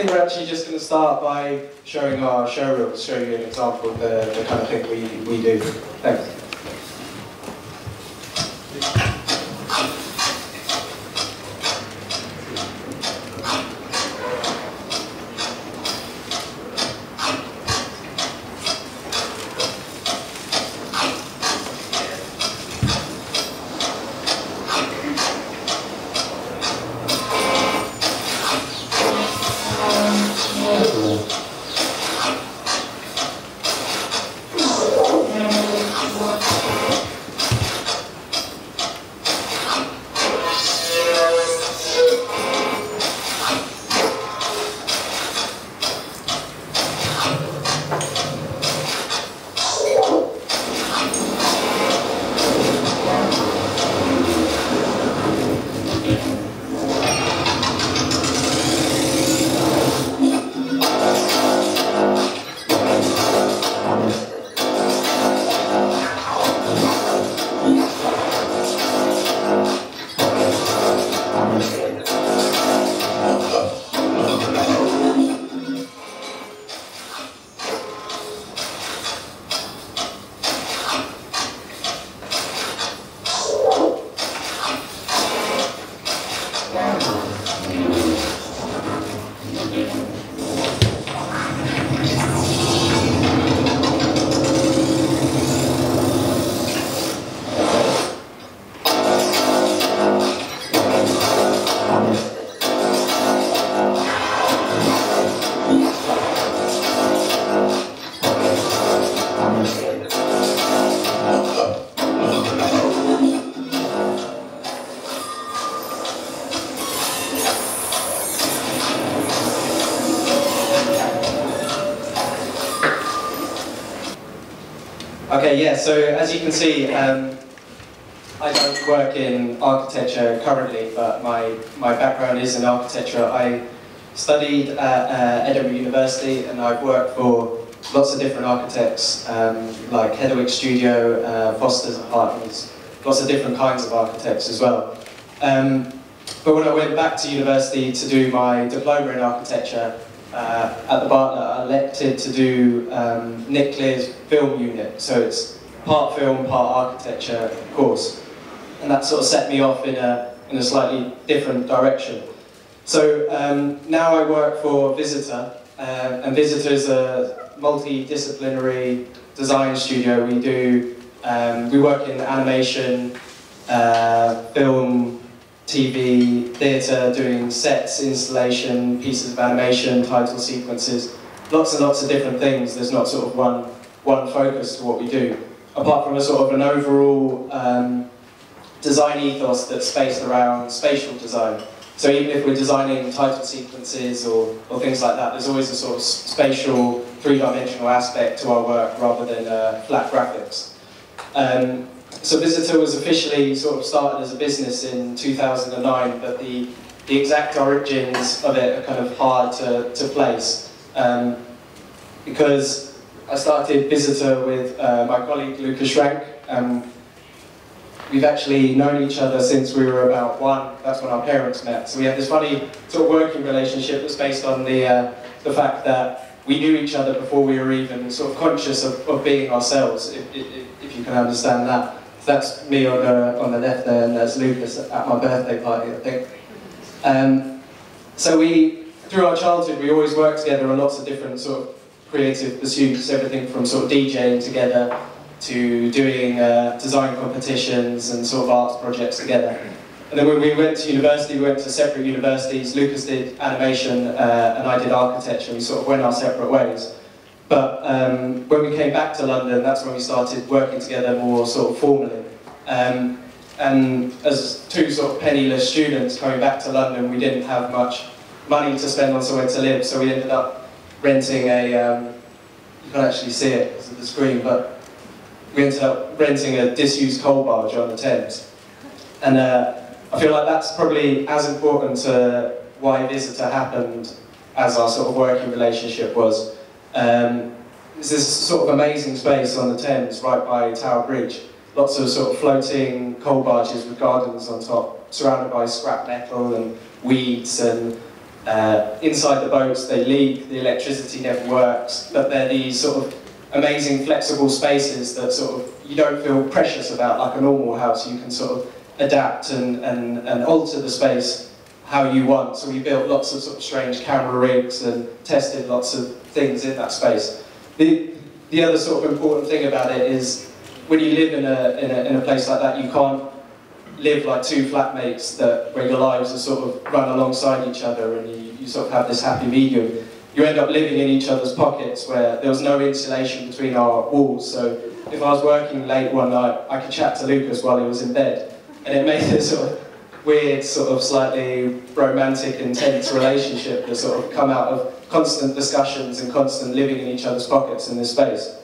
think we're actually just going to start by showing our showroom, show you an example of the kind of thing we do. Thanks. Okay, yeah, so as you can see, I don't work in architecture currently, but my background is in architecture. I studied at Edinburgh University, and I've worked for lots of different architects, like Hedwig Studio, Foster's Apartments, lots of different kinds of architects as well. But when I went back to university to do my diploma in architecture, at the Bartlett, I elected to do Nick Clear's film unit, so it's part film, part architecture course, and that sort of set me off in a slightly different direction. So now I work for Visitor, and Visitor is a multidisciplinary design studio. We work in animation, film, TV, theatre, doing sets, installation, pieces of animation, title sequences, lots and lots of different things. There's not sort of one focus to what we do, apart from a sort of an overall design ethos that's based around spatial design. So even if we're designing title sequences or things like that, there's always a sort of spatial, three-dimensional aspect to our work rather than flat graphics. So Visitor was officially sort of started as a business in 2009, but the exact origins of it are kind of hard to place. Because I started Visitor with my colleague Lucas Schrank. We've actually known each other since we were about one. That's when our parents met. So we have this funny sort of working relationship that's based on the fact that we knew each other before we were even sort of conscious of being ourselves, if you can understand that. That's me on the left there, and there's Lucas at my birthday party, I think. So through our childhood, we always worked together on lots of different sort of creative pursuits, everything from sort of DJing together to doing design competitions and sort of arts projects together. And then when we went to university, we went to separate universities. Lucas did animation and I did architecture. We sort of went our separate ways. But when we came back to London, that's when we started working together more sort of formally. And as two sort of penniless students coming back to London, we didn't have much money to spend on somewhere to live, so we ended up renting a, you can't actually see it because of the screen, but we ended up renting a disused coal barge on the Thames. And I feel like that's probably as important to why Visitor happened as our sort of working relationship was. There's this sort of amazing space on the Thames right by Tower Bridge. Lots of sort of floating coal barges with gardens on top, surrounded by scrap metal and weeds, and inside the boats, they leak, the electricity never works, but they're these sort of amazing flexible spaces that sort of you don't feel precious about like a normal house. You can sort of adapt and alter the space how you want. So we built lots of sort of strange camera rigs and tested lots of things in that space. The other sort of important thing about it is when you live in a place like that, you can't live like two flatmates where your lives are sort of run alongside each other and you sort of have this happy medium. You end up living in each other's pockets where there was no insulation between our walls. So if I was working late one night, I could chat to Lucas while he was in bed. And it made this sort of weird, sort of slightly romantic, intense relationship that sort of come out of constant discussions and constant living in each other's pockets in this space.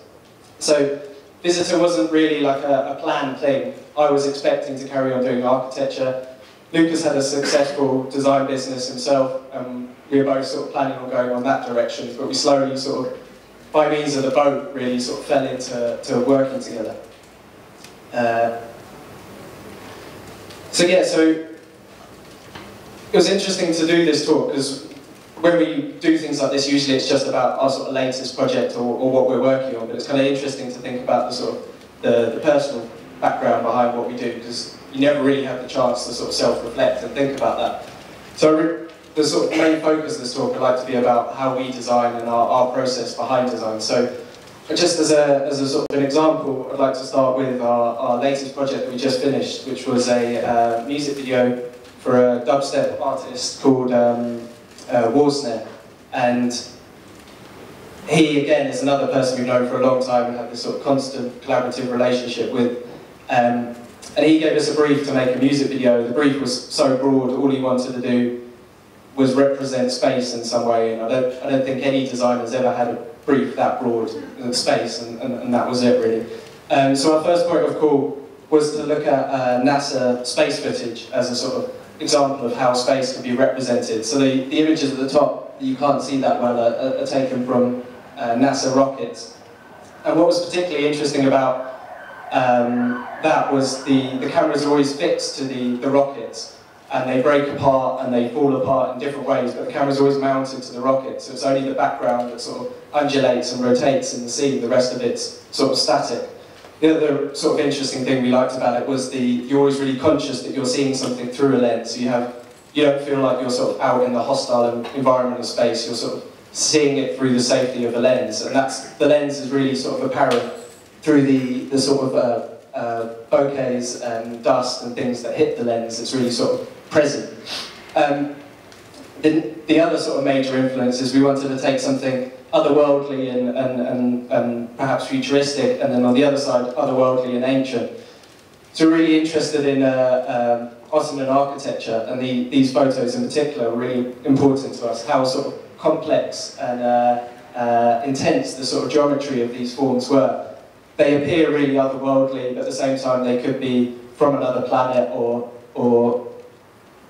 So Visitor wasn't really like a planned thing. I was expecting to carry on doing architecture. Lucas had a successful design business himself, and we were both sort of planning on going on that direction, but we slowly sort of, by means of the boat, really sort of fell into working together. So it was interesting to do this talk, because when we do things like this, usually it's just about our sort of latest project or what we're working on, but it's kind of interesting to think about the sort of the personal background behind what we do, because you never really have the chance to sort of self-reflect and think about that. So the sort of main focus of this talk would like to be about how we design and our process behind design. So just as a sort of an example, I'd like to start with our latest project that we just finished, which was a music video for a dubstep artist called Warsnare. And he, again, is another person we've known for a long time and have this sort of constant collaborative relationship with. And he gave us a brief to make a music video. The brief was so broad, all he wanted to do was represent space in some way, and I don't think any designer's ever had a brief that broad in space, and that was it really. So our first point of call was to look at NASA space footage as a sort of example of how space can be represented. So the images at the top, you can't see that well, are taken from NASA rockets. And what was particularly interesting about that was the cameras are always fixed to the rockets, and they break apart and they fall apart in different ways, but the camera's always mounted to the rocket, so it's only the background that sort of undulates and rotates in the scene, the rest of it's sort of static. The other sort of interesting thing we liked about it was you're always really conscious that you're seeing something through a lens, so you don't feel like you're sort of out in the hostile environment of space, you're sort of seeing it through the safety of a lens, and the lens is really sort of apparent through the sort of bouquets and dust and things that hit the lens. It's really sort of present. The other sort of major influence is we wanted to take something otherworldly and perhaps futuristic, and then on the other side, otherworldly and ancient. So we're really interested in Ottoman architecture, and these photos in particular are really important to us, how sort of complex and intense the sort of geometry of these forms were. They appear really otherworldly, but at the same time they could be from another planet or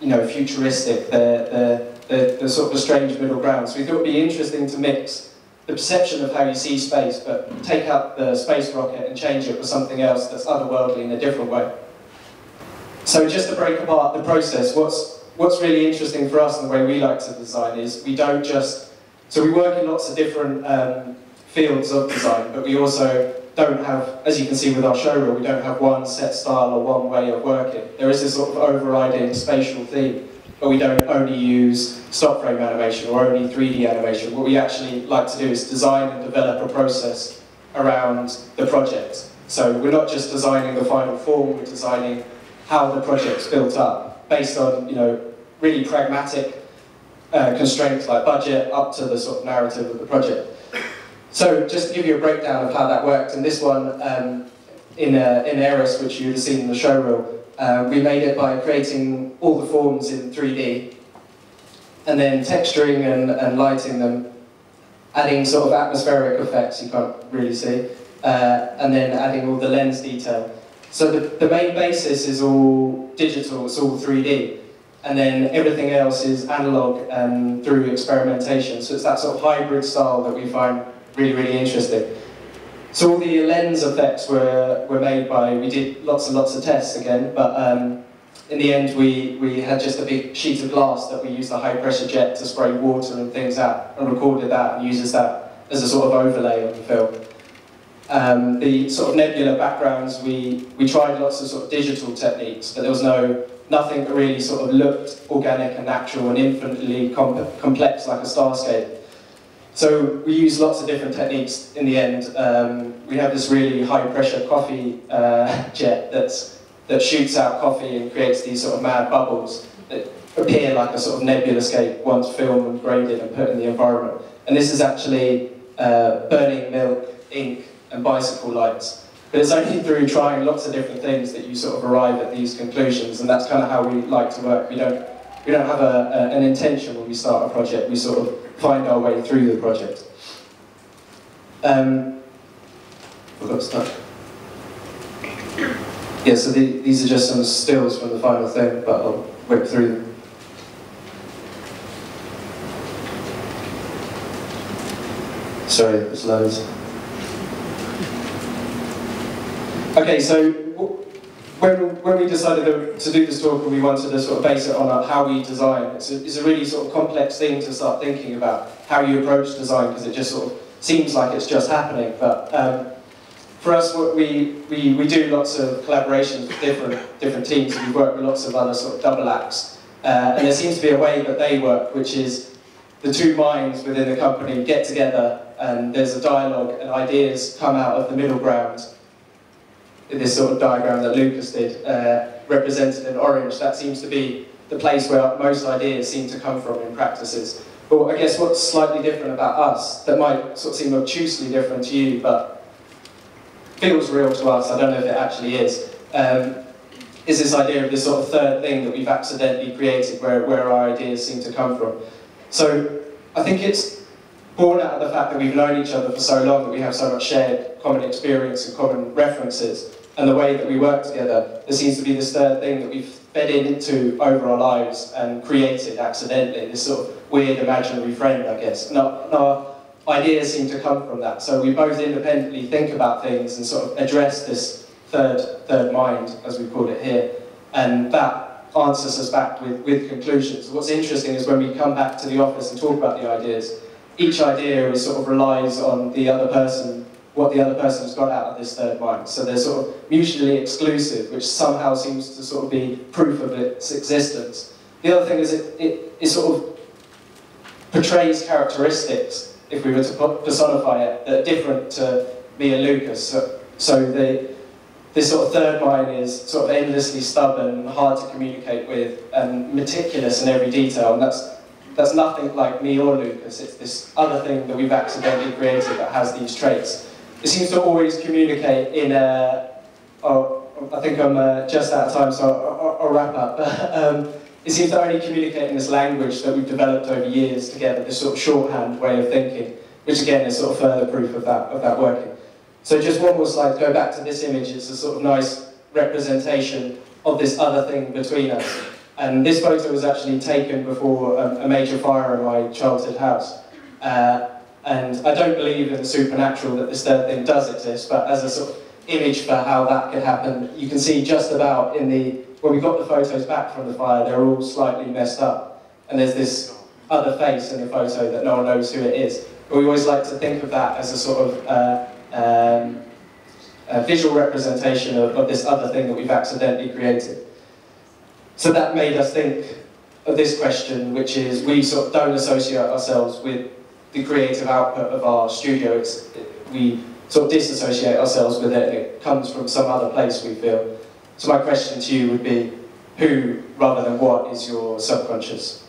you know, futuristic. They're sort of a strange middle ground. So we thought it would be interesting to mix the perception of how you see space, but take out the space rocket and change it for something else that's otherworldly in a different way. So just to break apart the process, what's really interesting for us and the way we like to design is we don't just, so we work in lots of different fields of design, but we also don't have, as you can see with our showreel, we don't have one set style or one way of working. There is this sort of overriding spatial theme, but we don't only use stop frame animation or only 3D animation. What we actually like to do is design and develop a process around the project. So we're not just designing the final form, we're designing how the project's built up, based on, you know, really pragmatic constraints like budget up to the sort of narrative of the project. So just to give you a breakdown of how that worked, and this one in Eris, which you would have seen in the showreel, we made it by creating all the forms in 3D, and then texturing and lighting them, adding sort of atmospheric effects you can't really see, and then adding all the lens detail. So the main basis is all digital, it's all 3D, and then everything else is analog and through experimentation. So it's that sort of hybrid style that we find really, really interesting. So all the lens effects were made by, we did lots and lots of tests again, but in the end, we had just a big sheet of glass that we used a high-pressure jet to spray water and things out, and recorded that and uses that as a sort of overlay on the film. The sort of nebula backgrounds, we tried lots of sort of digital techniques, but there was nothing that really sort of looked organic and natural and infinitely complex like a starscape. So we used lots of different techniques in the end. We have this really high-pressure coffee jet that shoots out coffee and creates these sort of mad bubbles that appear like a sort of nebulascape once filmed and graded and put in the environment. And this is actually burning milk, ink, and bicycle lights. But it's only through trying lots of different things that you sort of arrive at these conclusions, and that's kind of how we like to work. We don't have an intention when we start a project. We sort of find our way through the project. Forgot to start. Yeah, so these are just some stills from the final thing, but I'll whip through them. Sorry, there's loads. Okay, so when we decided to do this talk and we wanted to sort of base it on how we design, it's a really sort of complex thing to start thinking about how you approach design, because it just sort of seems like it's just happening. But for us, we do lots of collaborations with different teams, and we work with lots of other sort of double acts. And there seems to be a way that they work, which is the two minds within the company get together and there's a dialogue and ideas come out of the middle ground. This sort of diagram that Lucas did, represented in orange, that seems to be the place where most ideas seem to come from in practices. But I guess what's slightly different about us, that might sort of seem obtusely different to you, but feels real to us, I don't know if it actually is this idea of this sort of third thing that we've accidentally created where our ideas seem to come from. So I think it's born out of the fact that we've known each other for so long, that we have so much shared common experience and common references, and the way that we work together, there seems to be this third thing that we've fed into over our lives and created accidentally, this sort of weird imaginary friend, I guess. And our ideas seem to come from that. So we both independently think about things and sort of address this third mind, as we call it here, and that answers us back with conclusions. What's interesting is when we come back to the office and talk about the ideas, each idea is sort of relies on the other person, what the other person has got out of this third mind. So they're sort of mutually exclusive, which somehow seems to sort of be proof of its existence. The other thing is it sort of portrays characteristics, if we were to personify it, that are different to me and Lucas. So this sort of third mind is sort of endlessly stubborn and hard to communicate with and meticulous in every detail, and that's nothing like me or Lucas. It's this other thing that we've accidentally created that has these traits. It seems to always communicate in a... Oh, I think I'm just out of time, so I'll wrap up. It seems to only communicate in this language that we've developed over years together, this sort of shorthand way of thinking, which again is sort of further proof of that working. So just one more slide, go back to this image. It's a sort of nice representation of this other thing between us. And this photo was actually taken before a major fire in my childhood house. And I don't believe in the supernatural that this third thing does exist, but as a sort of image for how that could happen, you can see just about when we got the photos back from the fire, they're all slightly messed up. And there's this other face in the photo that no one knows who it is. But we always like to think of that as a sort of a visual representation of this other thing that we've accidentally created. So that made us think of this question, which is we sort of don't associate ourselves with the creative output of our studio. We sort of disassociate ourselves with it, and it comes from some other place, we feel. So my question to you would be, who rather than what is your subconscious?